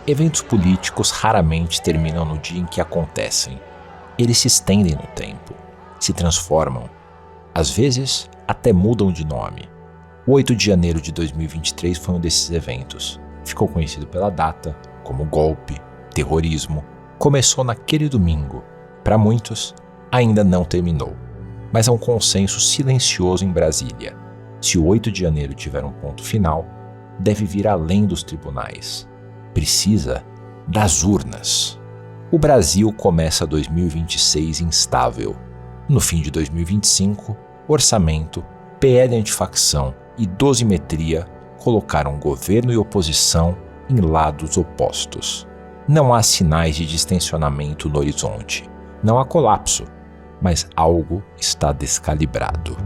Eventos políticos raramente terminam no dia em que acontecem. Eles se estendem no tempo, se transformam. Às vezes, até mudam de nome. O 8 de janeiro de 2023 foi um desses eventos. Ficou conhecido pela data como golpe, terrorismo. Começou naquele domingo. Para muitos, ainda não terminou. Mas há um consenso silencioso em Brasília. Se o 8 de janeiro tiver um ponto final, deve vir além dos tribunais. Precisa das urnas. O Brasil começa 2026 instável. No fim de 2025, orçamento, PL antifacção e dosimetria colocaram governo e oposição em lados opostos. Não há sinais de distensionamento no horizonte. Não há colapso, mas algo está descalibrado.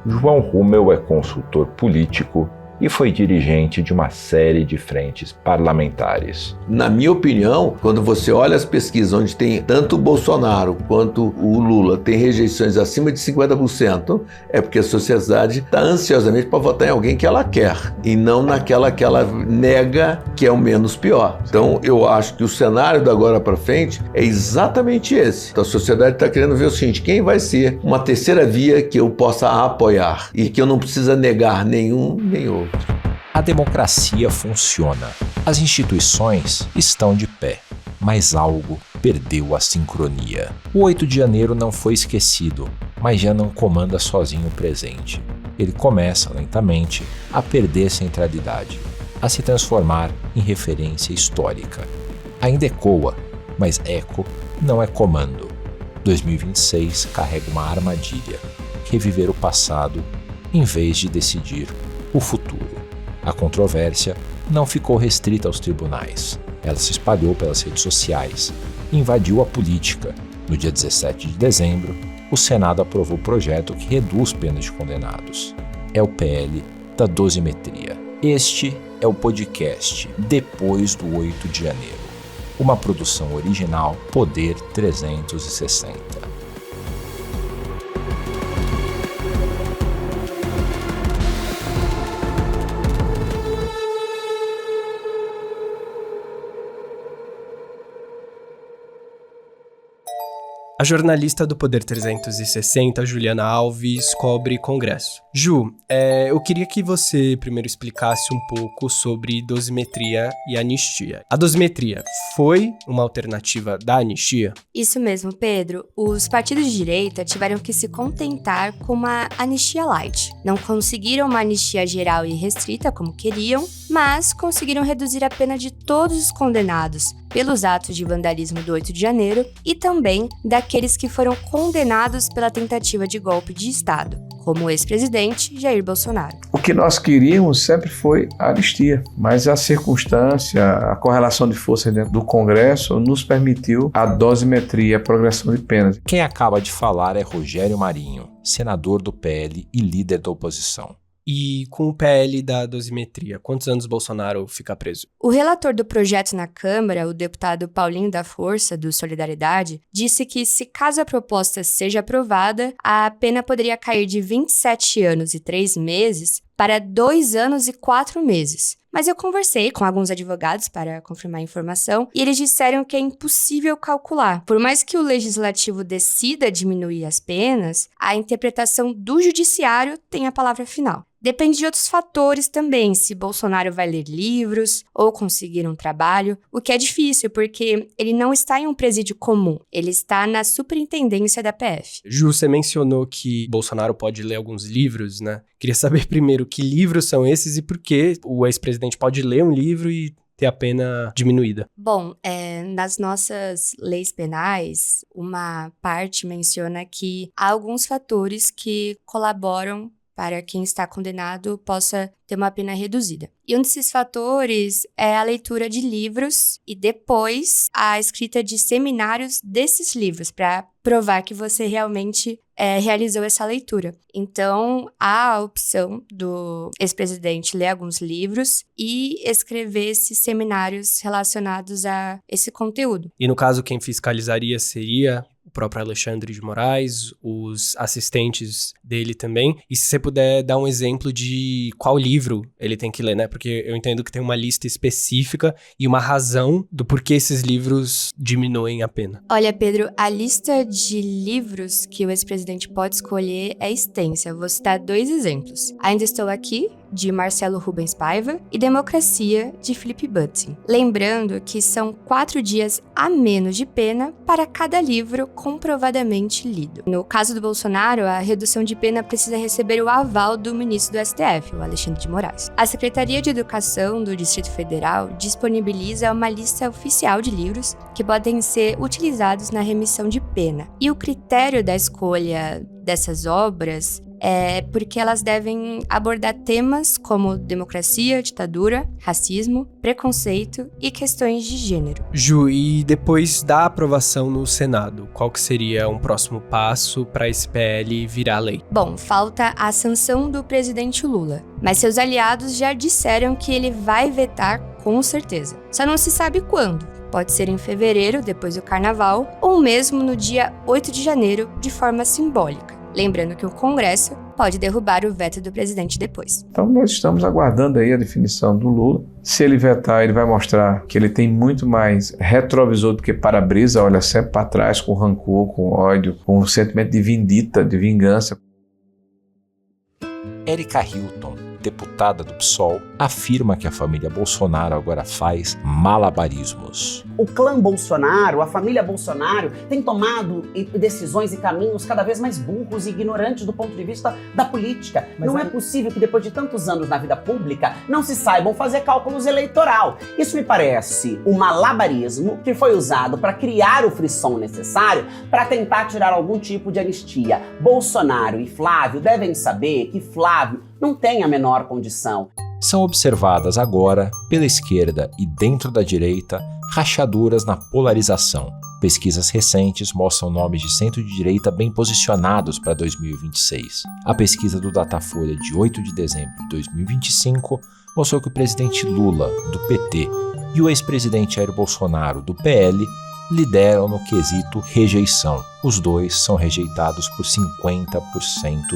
João Rummel é consultor político e foi dirigente de uma série de frentes parlamentares. Na minha opinião, quando você olha as pesquisas onde tem tanto o Bolsonaro quanto o Lula tem rejeições acima de 50%, é porque a sociedade está ansiosamente para votar em alguém que ela quer e não naquela que ela nega, que é o menos pior. Então eu acho que o cenário da agora para frente é exatamente esse. Então, a sociedade está querendo ver o seguinte: quem vai ser uma terceira via que eu possa apoiar e que eu não precisa negar nenhum nem outro. A democracia funciona. As instituições estão de pé, mas algo perdeu a sincronia. O 8 de janeiro não foi esquecido, mas já não comanda sozinho o presente. Ele começa, lentamente, a perder centralidade, a se transformar em referência histórica. Ainda ecoa, mas eco não é comando. 2026 carrega uma armadilha: reviver o passado em vez de decidir o futuro. A controvérsia não ficou restrita aos tribunais. Ela se espalhou pelas redes sociais e invadiu a política. No dia 17 de dezembro, o Senado aprovou o projeto que reduz penas de condenados. É o PL da dosimetria. Este é o podcast Depois do 8 de janeiro, uma produção original Poder 360. A jornalista do Poder 360, Juliana Alves, cobre Congresso. Ju, eu queria que você primeiro explicasse um pouco sobre dosimetria e anistia. A dosimetria foi uma alternativa da anistia? Isso mesmo, Pedro. Os partidos de direita tiveram que se contentar com uma anistia light. Não conseguiram uma anistia geral e restrita como queriam, mas conseguiram reduzir a pena de todos os condenados pelos atos de vandalismo do 8 de janeiro e também daqueles que foram condenados pela tentativa de golpe de Estado, como o ex-presidente Jair Bolsonaro. O que nós queríamos sempre foi a anistia, mas a circunstância, a correlação de forças dentro do Congresso nos permitiu a dosimetria, a progressão de penas. Quem acaba de falar é Rogério Marinho, senador do PL e líder da oposição. E com o PL da dosimetria, quantos anos Bolsonaro fica preso? O relator do projeto na Câmara, o deputado Paulinho da Força, do Solidariedade, disse que, se caso a proposta seja aprovada, a pena poderia cair de 27 anos e 3 meses para 2 anos e 4 meses. Mas eu conversei com alguns advogados para confirmar a informação e eles disseram que é impossível calcular. Por mais que o legislativo decida diminuir as penas, a interpretação do judiciário tem a palavra final. Depende de outros fatores também, se Bolsonaro vai ler livros ou conseguir um trabalho, o que é difícil porque ele não está em um presídio comum, ele está na superintendência da PF. Ju, você mencionou que Bolsonaro pode ler alguns livros, né? Queria saber primeiro que livros são esses e por que o ex-presidente pode ler um livro e ter a pena diminuída. Bom, nas nossas leis penais, uma parte menciona que há alguns fatores que colaboram para quem está condenado possa ter uma pena reduzida. E um desses fatores é a leitura de livros e depois a escrita de seminários desses livros para provar que você realmente realizou essa leitura. Então, há a opção do ex-presidente ler alguns livros e escrever esses seminários relacionados a esse conteúdo. E no caso, quem fiscalizaria seria o próprio Alexandre de Moraes, os assistentes dele também. E se você puder dar um exemplo de qual livro ele tem que ler, né? Porque eu entendo que tem uma lista específica e uma razão do porquê esses livros diminuem a pena. Olha, Pedro, a lista de livros que o ex-presidente pode escolher é extensa. Eu vou citar 2 exemplos. Ainda Estou Aqui, de Marcelo Rubens Paiva, e Democracia, de Philip Buttin. Lembrando que são 4 dias a menos de pena para cada livro comprovadamente lido. No caso do Bolsonaro, a redução de pena precisa receber o aval do ministro do STF, o Alexandre de Moraes. A Secretaria de Educação do Distrito Federal disponibiliza uma lista oficial de livros que podem ser utilizados na remissão de pena. E o critério da escolha dessas obras é porque elas devem abordar temas como democracia, ditadura, racismo, preconceito e questões de gênero. Ju, e depois da aprovação no Senado, qual que seria um próximo passo para esse PL virar lei? Bom, falta a sanção do presidente Lula, mas seus aliados já disseram que ele vai vetar com certeza. Só não se sabe quando. Pode ser em fevereiro, depois do Carnaval, ou mesmo no dia 8 de janeiro, de forma simbólica. Lembrando que o Congresso pode derrubar o veto do presidente depois. Então nós estamos aguardando aí a definição do Lula. Se ele vetar, ele vai mostrar que ele tem muito mais retrovisor do que para-brisa, olha sempre para trás com rancor, com ódio, com um sentimento de vindita, de vingança. Erika Hilton, deputada do PSOL, afirma que a família Bolsonaro agora faz malabarismos. O clã Bolsonaro, a família Bolsonaro, tem tomado decisões e caminhos cada vez mais burros e ignorantes do ponto de vista da política. Mas não é possível que depois de tantos anos na vida pública não se saibam fazer cálculos eleitoral. Isso me parece um malabarismo que foi usado para criar o frisson necessário para tentar tirar algum tipo de anistia. Bolsonaro e Flávio devem saber que Flávio não tem a menor condição. São observadas agora, pela esquerda e dentro da direita, rachaduras na polarização. Pesquisas recentes mostram nomes de centro-direita bem posicionados para 2026. A pesquisa do Datafolha de 8 de dezembro de 2025 mostrou que o presidente Lula, do PT, e o ex-presidente Jair Bolsonaro, do PL, lideram no quesito rejeição. Os dois são rejeitados por 50%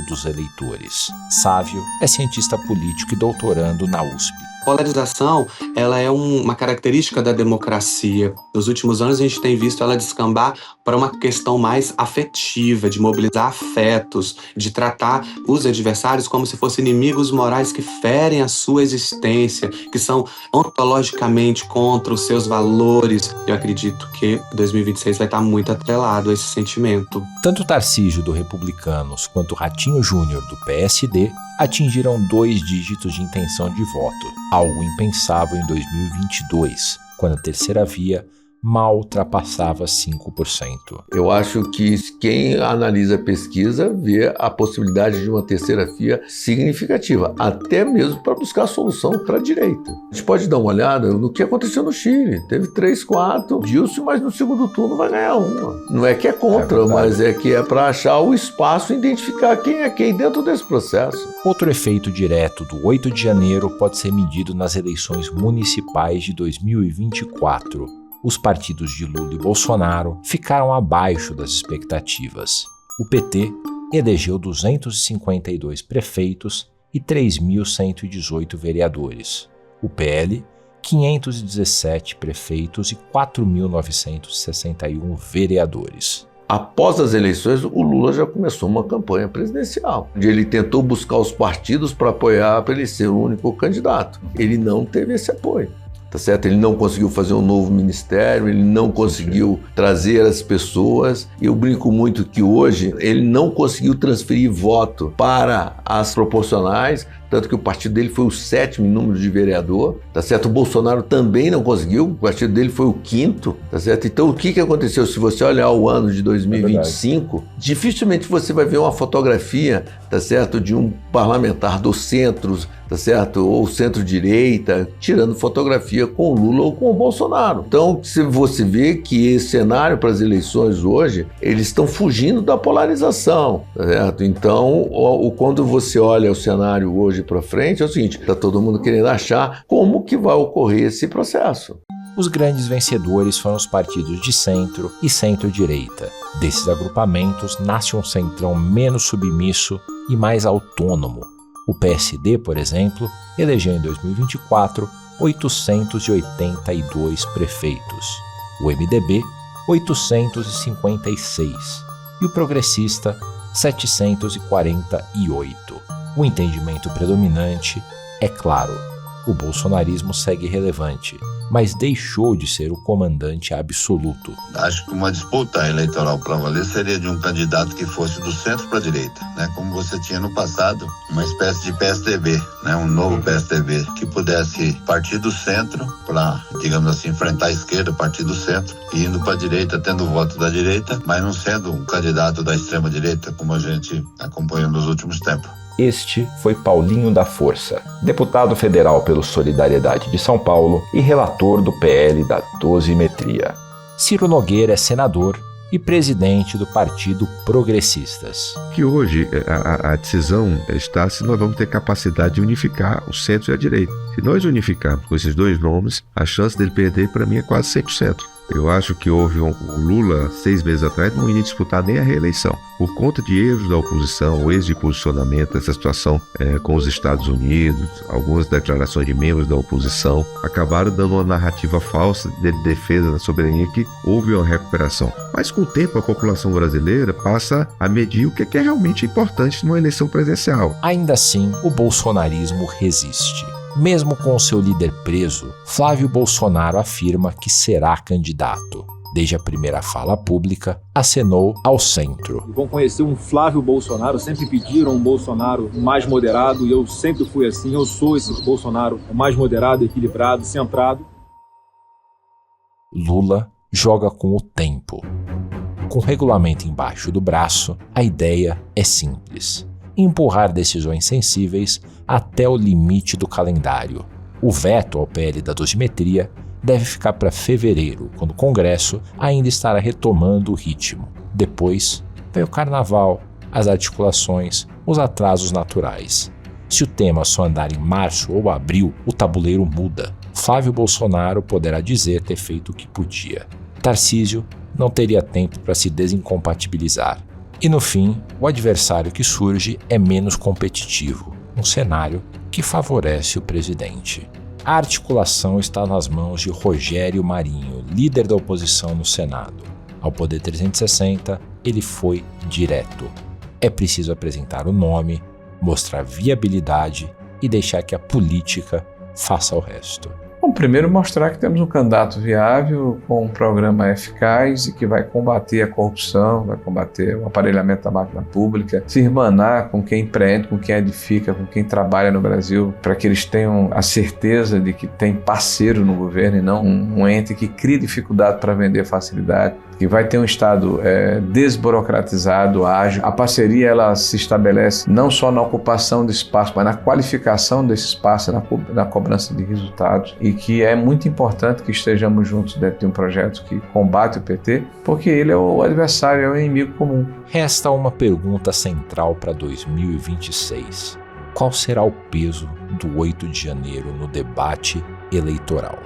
dos eleitores. Sávio é cientista político e doutorando na USP. Polarização, ela é uma característica da democracia. Nos últimos anos a gente tem visto ela descambar para uma questão mais afetiva, de mobilizar afetos, de tratar os adversários como se fossem inimigos morais que ferem a sua existência, que são ontologicamente contra os seus valores. Eu acredito que 2026 vai estar muito atrelado a esse sentimento. Tanto Tarcísio do Republicanos quanto Ratinho Júnior do PSD atingiram 2 dígitos de intenção de voto, algo impensável em 2022, quando a terceira via mal ultrapassava 5%. Eu acho que quem analisa a pesquisa vê a possibilidade de uma terceira via significativa, até mesmo para buscar a solução para a direita. A gente pode dar uma olhada no que aconteceu no Chile. Teve 3, 4, Dilson, mas no segundo turno vai ganhar uma. Não é que é contra, mas é que é para achar o espaço e identificar quem é quem dentro desse processo. Outro efeito direto do 8 de janeiro pode ser medido nas eleições municipais de 2024. Os partidos de Lula e Bolsonaro ficaram abaixo das expectativas. O PT elegeu 252 prefeitos e 3.118 vereadores. O PL, 517 prefeitos e 4.961 vereadores. Após as eleições, o Lula já começou uma campanha presidencial, onde ele tentou buscar os partidos para apoiar, para ele ser o único candidato. Ele não teve esse apoio. Tá certo? Ele não conseguiu fazer um novo ministério, ele não conseguiu trazer as pessoas. Eu brinco muito que hoje ele não conseguiu transferir voto para as proporcionais, tanto que o partido dele foi o 7º em número de vereador, tá certo? O Bolsonaro também não conseguiu, o partido dele foi o 5º, tá certo? Então o que aconteceu? Se você olhar o ano de 2025, dificilmente você vai ver uma fotografia, tá certo? De um parlamentar do centro, tá certo? Ou centro-direita, tirando fotografia com o Lula ou com o Bolsonaro. Então, se você vê que esse cenário para as eleições hoje, eles estão fugindo da polarização, tá certo? Então, quando você olha o cenário hoje para frente, é o seguinte, está todo mundo querendo achar como que vai ocorrer esse processo. Os grandes vencedores foram os partidos de centro e centro-direita. Desses agrupamentos nasce um centrão menos submisso e mais autônomo. O PSD, por exemplo, elegeu em 2024 882 prefeitos, o MDB 856 e o progressista 748. O entendimento predominante é claro: o bolsonarismo segue relevante, mas deixou de ser o comandante absoluto. Acho que uma disputa eleitoral para valer seria de um candidato que fosse do centro para a direita, né? Como você tinha no passado, uma espécie de PSDB, né? Um novo PSDB que pudesse partir do centro para, digamos assim, enfrentar a esquerda, partir do centro e indo para a direita, tendo o voto da direita, mas não sendo um candidato da extrema direita, como a gente acompanhou nos últimos tempos. Este foi Paulinho da Força, deputado federal pelo Solidariedade de São Paulo e relator do PL da dosimetria. Ciro Nogueira é senador e presidente do Partido Progressistas. Que hoje a decisão está se nós vamos ter capacidade de unificar o centro e a direita. Se nós unificarmos com esses dois nomes, a chance dele perder para mim é quase 100%. Eu acho que o Lula, 6 meses atrás, não iria disputar nem a reeleição. Por conta de erros da oposição, o erro de posicionamento, essa situação com os Estados Unidos, algumas declarações de membros da oposição, acabaram dando uma narrativa falsa de defesa da soberania que houve uma recuperação. Mas com o tempo a população brasileira passa a medir o que é realmente importante numa eleição presidencial. Ainda assim, o bolsonarismo resiste. Mesmo com seu líder preso, Flávio Bolsonaro afirma que será candidato. Desde a primeira fala pública, acenou ao centro. Vão conhecer um Flávio Bolsonaro, sempre pediram um Bolsonaro mais moderado e eu sempre fui assim, eu sou esse Bolsonaro mais moderado, equilibrado, centrado. Lula joga com o tempo. Com o regulamento embaixo do braço, a ideia é simples: empurrar decisões sensíveis até o limite do calendário. O veto ao PL da dosimetria deve ficar para fevereiro, quando o Congresso ainda estará retomando o ritmo. Depois, vem o carnaval, as articulações, os atrasos naturais. Se o tema só andar em março ou abril, o tabuleiro muda. Flávio Bolsonaro poderá dizer ter feito o que podia. Tarcísio não teria tempo para se desincompatibilizar. E no fim, o adversário que surge é menos competitivo, um cenário que favorece o presidente. A articulação está nas mãos de Rogério Marinho, líder da oposição no Senado. Ao Poder 360, ele foi direto. É preciso apresentar o nome, mostrar viabilidade e deixar que a política faça o resto. Bom, primeiro mostrar que temos um candidato viável, com um programa eficaz e que vai combater a corrupção, vai combater o aparelhamento da máquina pública, se irmanar com quem empreende, com quem edifica, com quem trabalha no Brasil, para que eles tenham a certeza de que tem parceiro no governo e não um ente que cria dificuldade para vender facilidade, que vai ter um Estado desburocratizado, ágil. A parceria ela se estabelece não só na ocupação de espaço, mas na qualificação desse espaço, na cobrança de resultados, e que é muito importante que estejamos juntos dentro de um projeto que combate o PT, porque ele é o adversário, é o inimigo comum. Resta uma pergunta central para 2026. Qual será o peso do 8 de janeiro no debate eleitoral?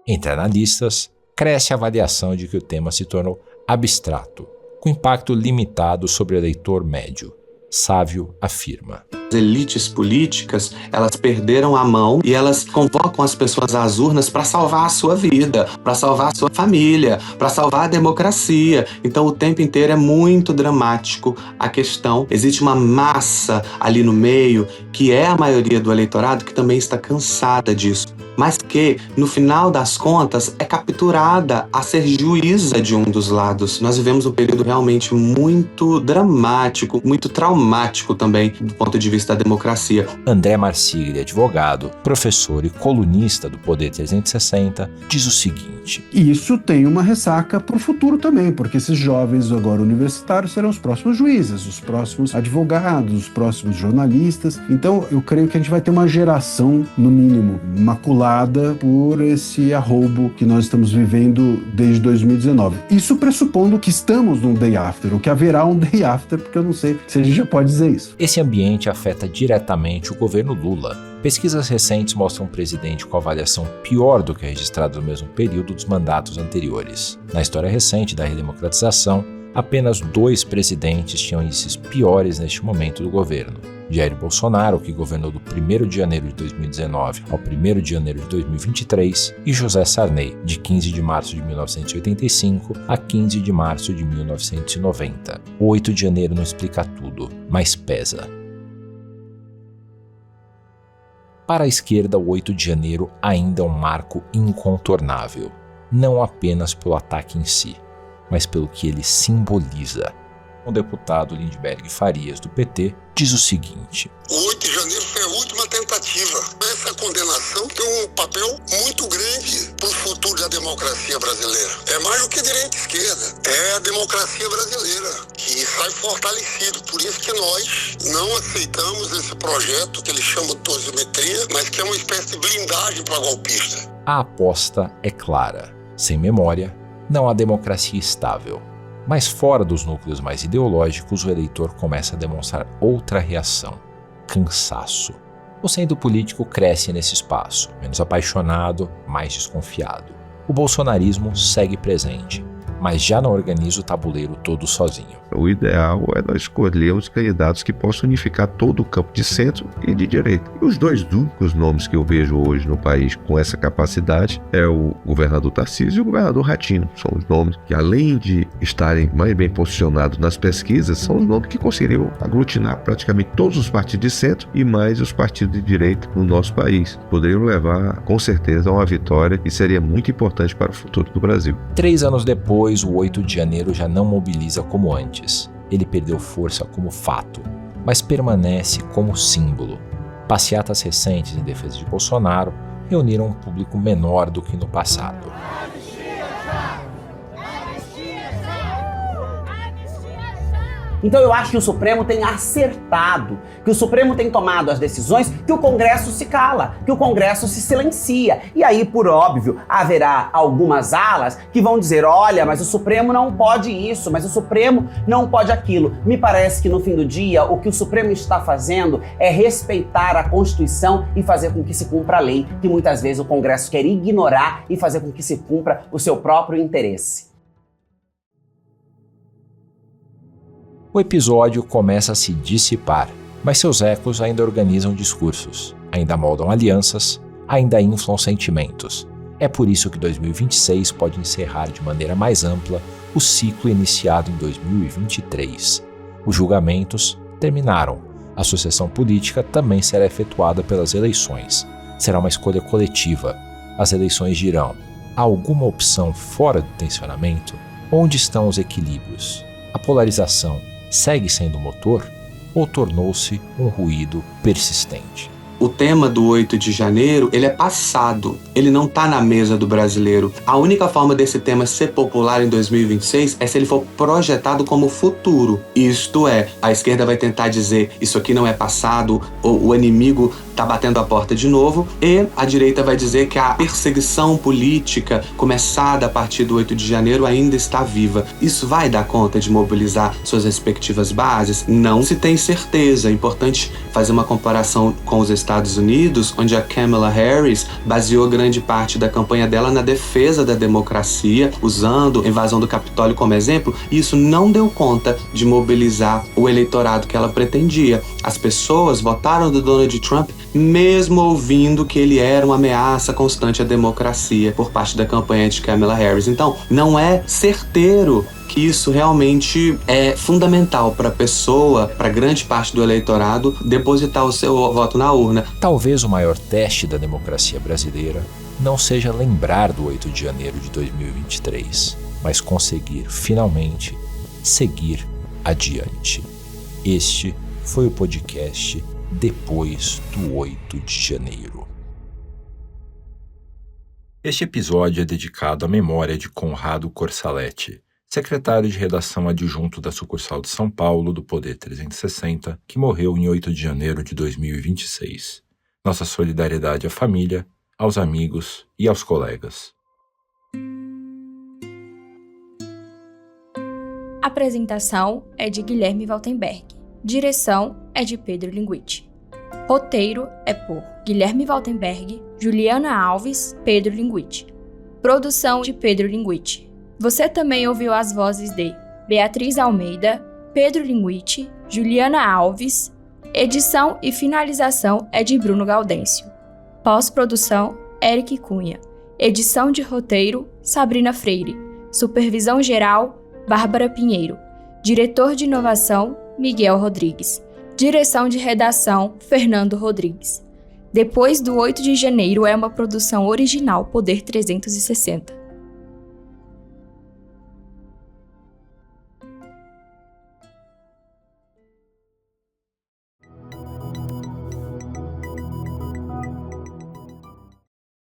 Entre analistas, cresce a avaliação de que o tema se tornou abstrato, com impacto limitado sobre o eleitor médio. Sávio afirma: As elites políticas, elas perderam a mão e elas convocam as pessoas às urnas para salvar a sua vida, para salvar a sua família, para salvar a democracia. Então o tempo inteiro é muito dramático a questão. Existe uma massa ali no meio, que é a maioria do eleitorado, que também está cansada disso, mas que, no final das contas, é capturada a ser juíza de um dos lados. Nós vivemos um período realmente muito dramático, muito traumático também, do ponto de vista da democracia. André Marsigli, advogado, professor e colunista do Poder 360, diz o seguinte: E isso tem uma ressaca para o futuro também, porque esses jovens agora universitários serão os próximos juízes, os próximos advogados, os próximos jornalistas. Então, eu creio que a gente vai ter uma geração, no mínimo, maculada abalada por esse arroubo que nós estamos vivendo desde 2019. Isso pressupondo que estamos num day after, ou que haverá um day after, porque eu não sei se a gente já pode dizer isso. Esse ambiente afeta diretamente o governo Lula. Pesquisas recentes mostram um presidente com avaliação pior do que a registrada no mesmo período dos mandatos anteriores. Na história recente da redemocratização, apenas 2 presidentes tinham índices piores neste momento do governo. Jair Bolsonaro, que governou do 1º de janeiro de 2019 ao 1º de janeiro de 2023, e José Sarney, de 15 de março de 1985 a 15 de março de 1990. O 8 de janeiro não explica tudo, mas pesa. Para a esquerda, o 8 de janeiro ainda é um marco incontornável, não apenas pelo ataque em si, mas pelo que ele simboliza. O deputado Lindbergh Farias, do PT, diz o seguinte: O 8 de janeiro foi a última tentativa. Essa condenação tem um papel muito grande para o futuro da democracia brasileira. É mais do que direita e esquerda. É a democracia brasileira que sai fortalecida. Por isso que nós não aceitamos esse projeto que eles chamam de dosimetria, mas que é uma espécie de blindagem para golpista. A aposta é clara. Sem memória, não há democracia estável. Mas fora dos núcleos mais ideológicos, o eleitor começa a demonstrar outra reação: cansaço. O centro político cresce nesse espaço, menos apaixonado, mais desconfiado. O bolsonarismo segue presente, mas já não organiza o tabuleiro todo sozinho. O ideal é nós escolhermos candidatos que possam unificar todo o campo de centro e de direita. E os 2 únicos nomes que eu vejo hoje no país com essa capacidade é o governador Tarcísio e o governador Ratinho. São os nomes que, além de estarem mais bem posicionados nas pesquisas, são os nomes que conseguiriam aglutinar praticamente todos os partidos de centro e mais os partidos de direita no nosso país. Poderiam levar, com certeza, a uma vitória e seria muito importante para o futuro do Brasil. 3 anos depois, o 8 de janeiro já não mobiliza como antes. Ele perdeu força como fato, mas permanece como símbolo. Passeatas recentes em defesa de Bolsonaro reuniram um público menor do que no passado. Então eu acho que o Supremo tem acertado, que o Supremo tem tomado as decisões que o Congresso se cala, que o Congresso se silencia. E aí, por óbvio, haverá algumas alas que vão dizer: olha, mas o Supremo não pode isso, mas o Supremo não pode aquilo. Me parece que no fim do dia, o que o Supremo está fazendo é respeitar a Constituição e fazer com que se cumpra a lei, que muitas vezes o Congresso quer ignorar e fazer com que se cumpra o seu próprio interesse. O episódio começa a se dissipar, mas seus ecos ainda organizam discursos, ainda moldam alianças, ainda inflam sentimentos. É por isso que 2026 pode encerrar de maneira mais ampla o ciclo iniciado em 2023. Os julgamentos terminaram. A sucessão política também será efetuada pelas eleições. Será uma escolha coletiva. As eleições dirão: há alguma opção fora do tensionamento? Onde estão os equilíbrios? A polarização segue sendo motor ou tornou-se um ruído persistente? O tema do 8 de janeiro, ele é passado, ele não está na mesa do brasileiro. A única forma desse tema ser popular em 2026 é se ele for projetado como futuro. Isto é, a esquerda vai tentar dizer: isso aqui não é passado, ou o inimigo está batendo a porta de novo, e a direita vai dizer que a perseguição política começada a partir do 8 de janeiro ainda está viva. Isso vai dar conta de mobilizar suas respectivas bases? Não se tem certeza. É importante fazer uma comparação com os Estados Unidos, onde a Kamala Harris baseou grande parte da campanha dela na defesa da democracia, usando a invasão do Capitólio como exemplo, e isso não deu conta de mobilizar o eleitorado que ela pretendia. As pessoas votaram do Donald Trump mesmo ouvindo que ele era uma ameaça constante à democracia por parte da campanha de Kamala Harris. Então, não é certeiro que isso realmente é fundamental para a pessoa, para grande parte do eleitorado, depositar o seu voto na urna. Talvez o maior teste da democracia brasileira não seja lembrar do 8 de janeiro de 2023, mas conseguir, finalmente, seguir adiante. Este foi o podcast Depois do 8 de janeiro. Este episódio é dedicado à memória de Conrado Corsaletti, secretário de redação adjunto da sucursal de São Paulo do Poder 360, que morreu em 8 de janeiro de 2026. Nossa solidariedade à família, aos amigos e aos colegas. Apresentação é de Guilherme Waltenberg. Direção é de Pedro Linguitti. Roteiro é por Guilherme Waltenberg, Juliana Alves, Pedro Linguitti. Produção de Pedro Linguitti. Você também ouviu as vozes de Beatriz Almeida, Pedro Linguitti, Juliana Alves. Edição e finalização é de Bruno Gaudêncio. Pós-produção, Eric Cunha. Edição de roteiro, Sabrina Freire. Supervisão geral, Bárbara Pinheiro. Diretor de inovação, Miguel Rodrigues. Direção de redação, Fernando Rodrigues. Depois do 8 de janeiro é uma produção original Poder 360.